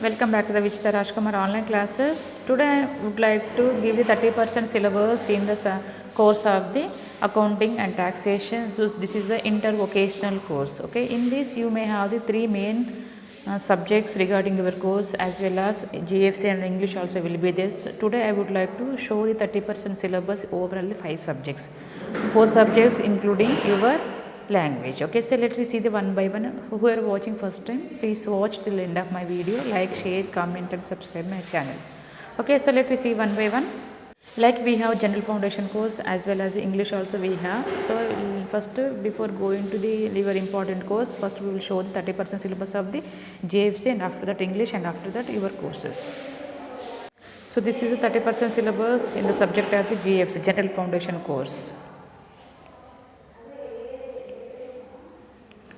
Welcome back to the Vichita Rajkumar online classes. Today I would like to give you 30% syllabus in the course of the accounting and taxation. So this is the intervocational course. Okay, in this you may have the three main subjects regarding your course, as well as GFC and English also will be there. So today I would like to show the 30% syllabus overall the 5 subjects. 4 subjects including your language. Okay, so let me see the one by one. Who are watching first time, please watch till end of my video, like, share, comment and subscribe my channel. Okay, so let me see one by one. Like we have general foundation course as well as English also we have. So first, before going to the your important course, first we will show the 30% syllabus of the JFC, and after that English, and after that your courses. So this is the 30% syllabus in the subject of the GFC, general foundation course.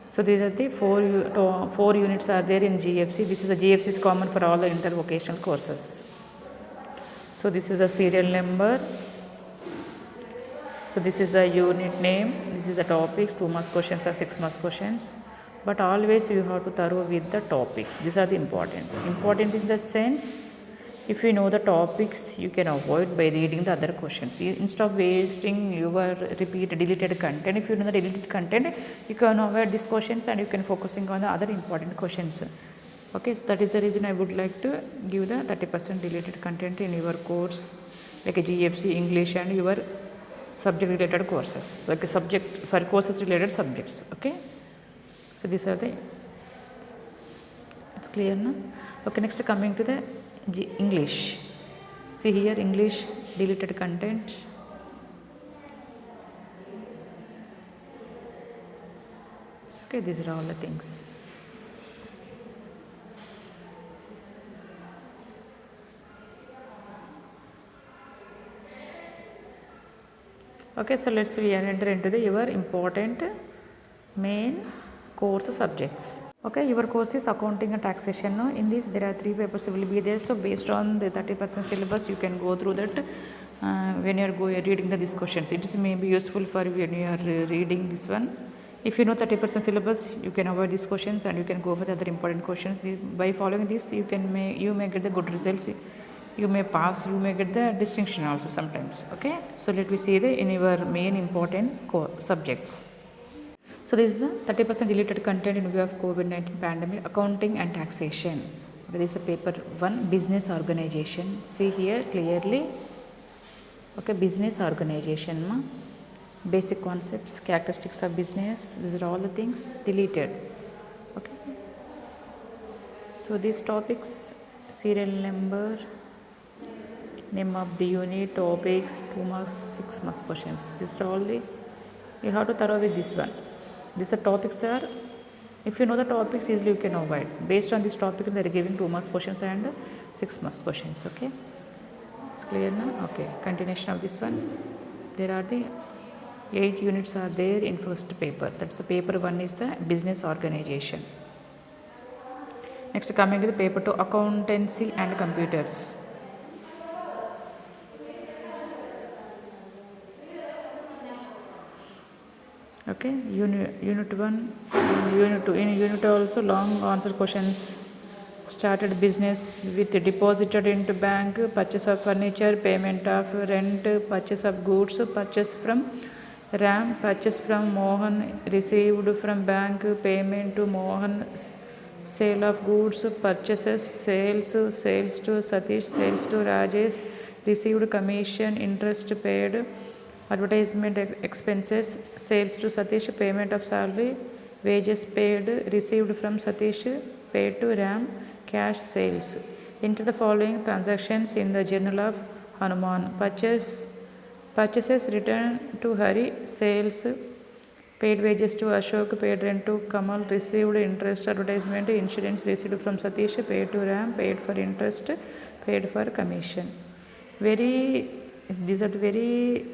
So these are the four units are there in GFC. This is the GFC is common for all the intervocational courses. So this is the serial number. So this is the unit name. This is the topics. 2 marks questions or 6 marks questions. But always you have to thorough with the topics. These are the important. Important in the sense, if you know the topics, you can avoid by reading the other questions. Instead of wasting your deleted content, if you know the deleted content, you can avoid these questions and you can focusing on the other important questions. Okay, so that is the reason I would like to give the 30% deleted content in your course, like a GFC, English and your subject related courses. So like courses related subjects. Okay, so these are the, it's clear now. Okay, next coming to the English. See here, English deleted content. Okay, these are all the things. Okay, so let's enter into the your important main course subjects. Okay, your course is accounting and taxation. No? In this there are 3 papers will be there. So based on the 30% syllabus, you can go through that when you are reading these questions. It is maybe useful for when you are reading this one. If you know 30% syllabus, you can avoid these questions and you can go for the other important questions. By following this, you may get the good results. You may pass, you may get the distinction also sometimes. Okay, so let me see in your main important subjects. So this is the 30% deleted content in view of COVID-19 pandemic, accounting and taxation. There is a paper 1, business organization. See here clearly. Okay, business organization, basic concepts, characteristics of business. These are all the things deleted. Okay. So these topics, serial number, name of the unit, topics, 2 marks, 6 marks questions. These are all the, you have to thorough with this one. These are topics are, if you know the topics, easily you can avoid. Based on this topic, they are giving 2 marks questions and 6 marks questions. Okay, it's clear now. Okay, continuation of this one. There are the 8 units are there in first paper. That's the paper 1 is the business organization. Next coming to the paper 2, accountancy and computers. Okay, unit 1, unit 2. In unit 2 also long answer questions. Started business with deposited into bank, purchase of furniture, payment of rent, purchase of goods, purchase from Ram, purchase from Mohan, received from bank, payment to Mohan, sale of goods, purchases, sales to Satish, sales to Rajesh, received commission, interest paid, advertisement expenses, sales to Satish, payment of salary, wages paid, received from Satish, paid to Ram, cash sales. Enter the following transactions in the journal of Hanuman. Purchases returned to Hari, sales, paid wages to Ashok, paid rent to Kamal, received interest, advertisement, insurance received from Satish, paid to Ram, paid for interest, paid for commission. These are very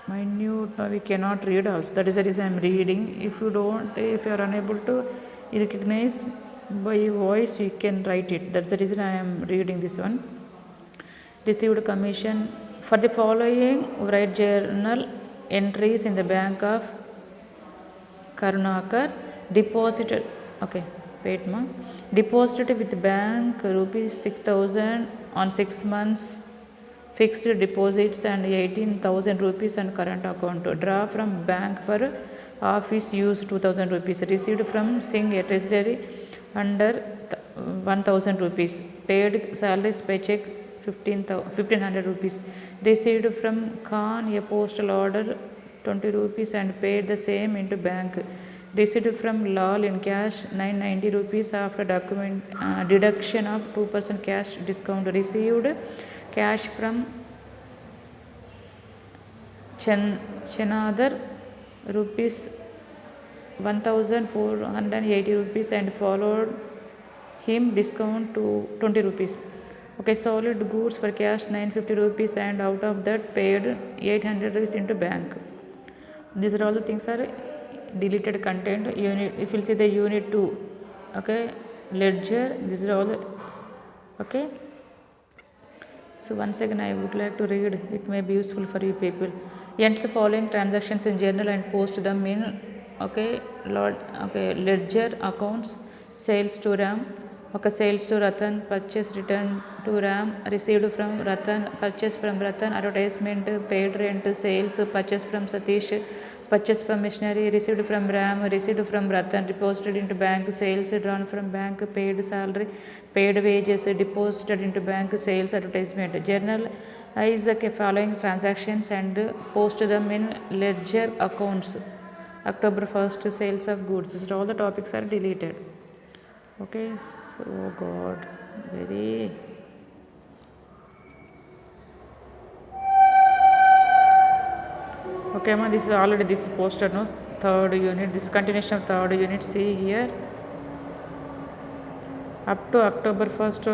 minute. Now we cannot read also. That is the reason I am reading. If you are unable to recognize by voice, you can write it. That's the reason I am reading this one. Received commission. For the following, write journal entries in the bank of Karunakar, deposited. Okay, wait ma, deposited with bank rupees 6,000 on 6 months fixed deposits and 18,000 rupees on current account. Draw from bank for office use 2,000 rupees. Received from Singh a treasury under 1,000 rupees. Paid salaries by check 1,500 rupees. Received from Khan a postal order 20 rupees and paid the same into bank. Received from Lal in cash 990 rupees after deduction of 2% cash discount. Received cash from Chenadar rupees 1,480 rupees and followed him discount to 20 rupees. Okay, solid goods for cash 950 rupees and out of that paid 800 rupees into bank. These are all the things are deleted content. Unit, if you see the unit 2, okay, ledger, these are all the, okay. So once again I would like to read, it may be useful for you people. Enter the following transactions in journal and post them in, okay, ledger accounts. Sales to Ram, okay, sales to Ratan, purchase return to Ram, received from Ratan, purchase from Ratan, advertisement, paid rent, sales, purchase from Satish, purchase from machinery, received from Ram, received from Ratan, deposited into bank, sales, drawn from bank, paid salary, paid wages, deposited into bank, sales, advertisement. Journal is the following transactions and post them in ledger accounts. October 1st, sales of goods. These all the topics are deleted. Okay, so God, very. Okay, ma, this is already this posted, no? Third unit, this continuation of third unit. See here, up to October 1st,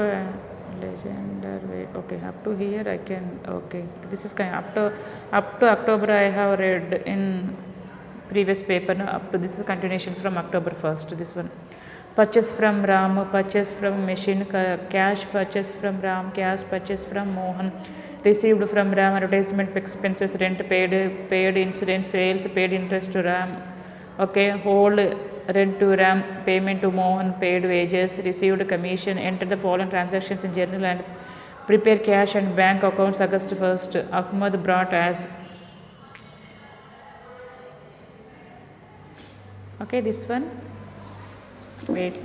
legendary. Okay, up to here I can. Okay, this is kind of up to October I have read in previous paper. No? Up to this is continuation from October 1st. This one. Purchase from Ram, purchase from machine, cash purchase from Ram, cash purchase from Mohan, received from Ram, advertisement expenses, rent paid insurance, sales, paid interest to Ram, okay, hold rent to Ram, payment to Mohan, paid wages, received commission. Enter the following transactions in journal and prepare cash and bank accounts. August 1st, Ahmad brought as, okay, this one. Wait,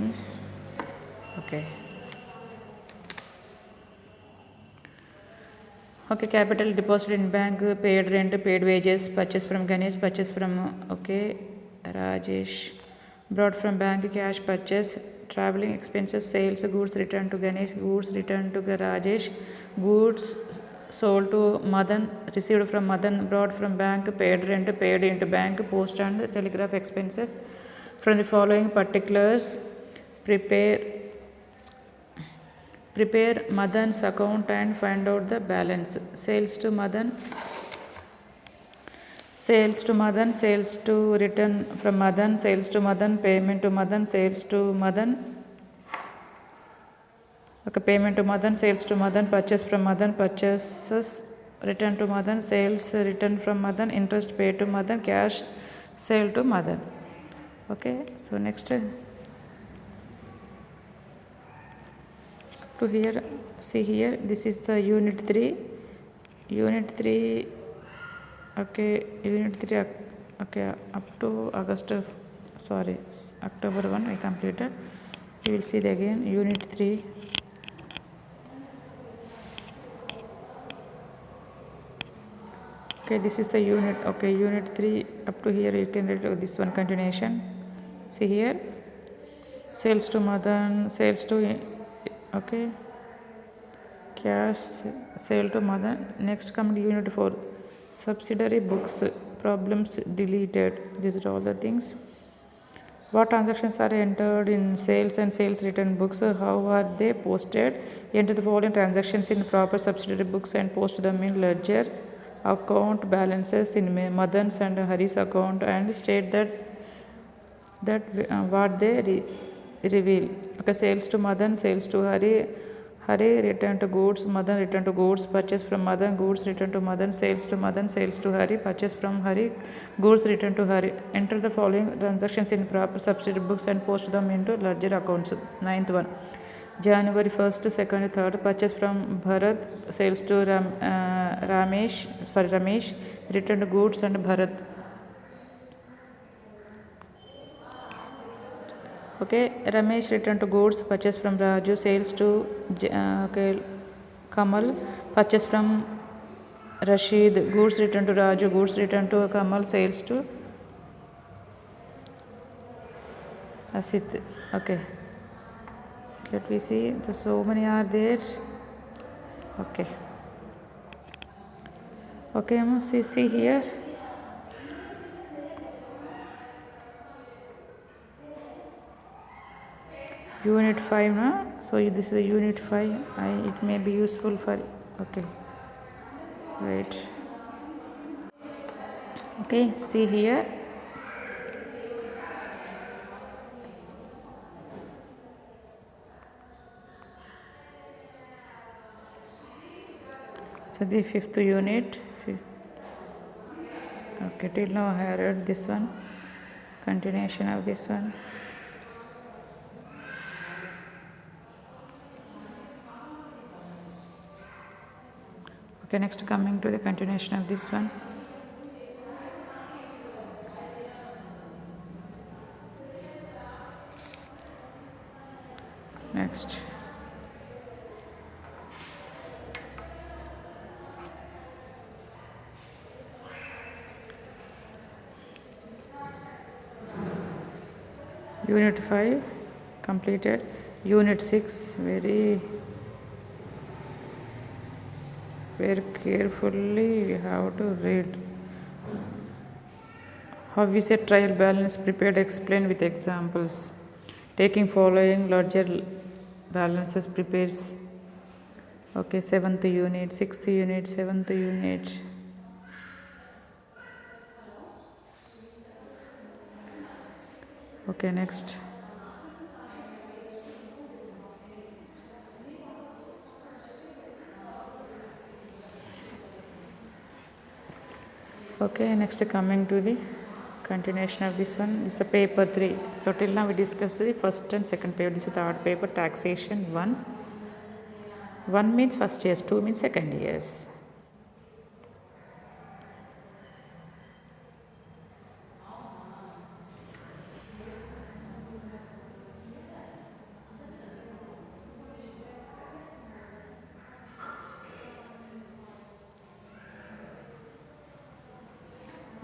okay, okay, capital deposited in bank, paid rent, paid wages, purchase from Ganesh, purchase from, okay, Rajesh, brought from bank, cash purchase, traveling expenses, sales, goods returned to Ganesh, goods returned to Rajesh, goods sold to Madan, received from Madan, brought from bank, paid rent, paid into bank, post and telegraph expenses. From the following particulars, prepare Madan's account and find out the balance. Sales to Madan, sales to Madan, sales to return from Madan, sales to Madan, payment to Madan, sales to Madan, okay, payment to Madan, sales to Madan, purchase from Madan, purchases return to Madan, sales return from Madan, interest paid to Madan, cash sale to Madan. Okay, so next to here, see here, this is the unit 3, okay, unit 3, okay, up to October 1 I completed. You will see it again, unit 3, okay, this is the unit, okay, unit 3 up to here you can read this one continuation. See here, sales to Madan, sales to, okay, cash sale to Madan. Next come to unit 4, subsidiary books, problems deleted. These are all the things. What transactions are entered in sales and sales return books? How are they posted? Enter the following transactions in proper subsidiary books and post them in ledger account balances in Madan's and Hari's account and state that what they reveal. Okay, sales to Madan, sales to Hari, Hari return to goods, Madan return to goods, purchase from Madan, goods return to Madan, sales to Hari, purchase from Hari, goods return to Hari. Enter the following transactions in proper subsidiary books and post them into ledger accounts. Ninth one. January 1st, 2nd, 3rd, purchase from Bharat, sales to Ramesh, returned goods and Bharat. Okay, Ramesh returned to goods, purchase from Raju, sales to Kamal, purchase from Rashid, goods returned to Raju, goods returned to Kamal, sales to Asit. Okay, so let me see, so many are there. Okay, see here. Unit 5 na, so this is a unit 5. It may be useful for, okay, wait, okay, see here. So the 5th unit, okay, till now I have read this one, continuation of this one. Okay, next coming to the continuation of this one. Next. Unit 5 completed. Unit 6, very carefully we have to read. How is a trial balance prepared? Explain with examples. Taking following larger balances prepares. Okay, 7th unit, 6th unit, 7th unit. Okay, next. Okay, next coming to the continuation of this one. This is a paper 3. So till now we discussed the first and second paper. This is the third paper, taxation 1. 1 means first years, 2 means second years.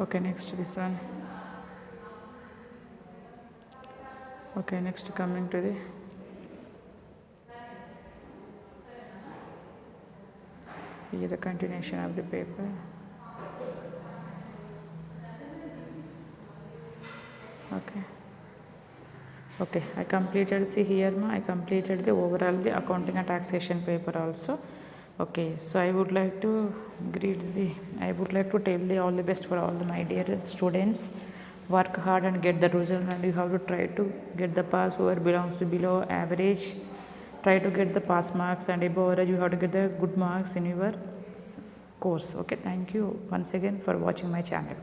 Okay, next this one. Okay, next coming to the here the continuation of the paper. Okay, I completed, see here I completed the overall the accounting and taxation paper also. Okay, so I would like to tell the all the best for all my dear students. Work hard and get the result, and you have to try to get the pass. Whoever belongs to below average, try to get the pass marks, and above average you have to get the good marks in your course. Okay, thank you once again for watching my channel.